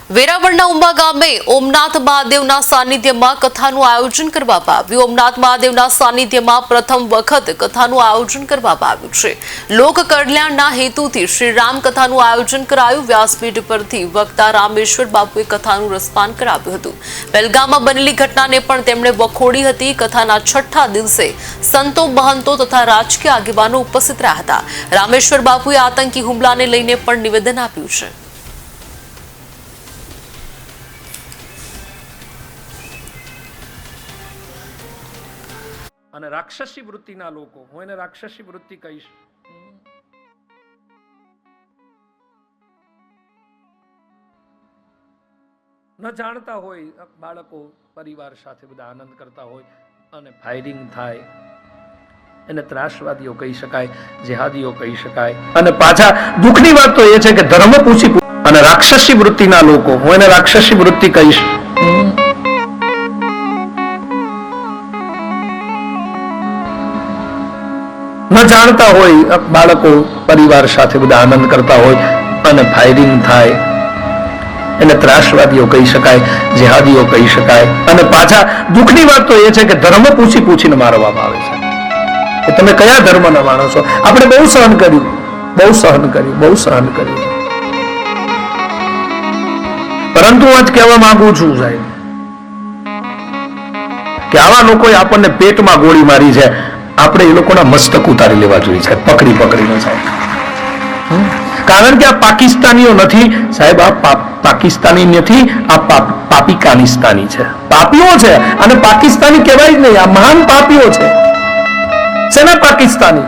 વેરાવળના ઉંબા ગામે ઓમનાથ મહાદેવના સાનિધ્યમાં કથાનું આયોજન કરવામાં આવ્યું। ઓમનાથ મહાદેવના સાનિધ્યમાં પ્રથમ વખત કથાનું આયોજન કરવામાં આવ્યું છે। લોક કલ્યાણના હેતુથી શ્રી રામ કથાનું આયોજન કરાયું। વ્યાસપીઠ પરથી વક્તા રામેશ્વર બાપુએ કથાનું રસપાન કરાવ્યું હતું। પહેલગામમાં બનેલી ઘટનાને પણ તેમણે વખોડી હતી। કથાના છઠ્ઠા દિવસે સંતો, મહંતો તથા રાજકીય આગેવાનો ઉપસ્થિત રહ્યા હતા। રામેશ્વર બાપુએ આતંકી હુમલાને લઈને પણ નિવેદન આપ્યું છે। અને રાક્ષસી વૃત્તિના લોકો, હું એને રાક્ષસી વૃત્તિ કહીશ, ન જાણતા હોય બાળકો પરિવાર સાથે બધા આનંદ કરતા હોય અને ફાયરિંગ થાય, એને ત્રાસવાદીઓ કહી શકાય, જેહાદીઓ કહી શકાય। અને પાછા દુઃખની વાત તો એ છે કે ધર્મ પૂછી અને રાક્ષસી વૃત્તિના લોકો, હું એને રાક્ષસી વૃત્તિ કહીશ, ન જાણતા હોય બાળકો પરિવાર સાથે બધા આનંદ કરતા હોય અને ફાયરિંગ થાય, એને ત્રાસવાદીઓ કહી શકાય, જેહાદીઓ કહી શકાય। અને પાછા દુઃખની વાત તો એ છે કે ધર્મ પૂછીને મારવામાં આવે છે કે તમે કયા ધર્મના માણસો। આપણે બહુ સહન કર્યું, બહુ સહન કર્યું, બહુ સહન કર્યું, પરંતુ હું જ કહેવા માંગુ છું સાહેબ કે આવા લોકોએ આપણને પેટમાં ગોળી મારી છે, આપણે એ લોકોના મસ્તક ઉતારી લેવા જોઈએ છે, પકડીને સાહેબ। કારણ કે આ પાકિસ્તાનીઓ નથી સાહેબ, આ પાકિસ્તાની નથી, આ પાપિકાનિસ્તાની છે, પાપીઓ છે। અને પાકિસ્તાની કહેવાય જ નહીં, આ મહાન પાપીઓ છે। શેના પાકિસ્તાની?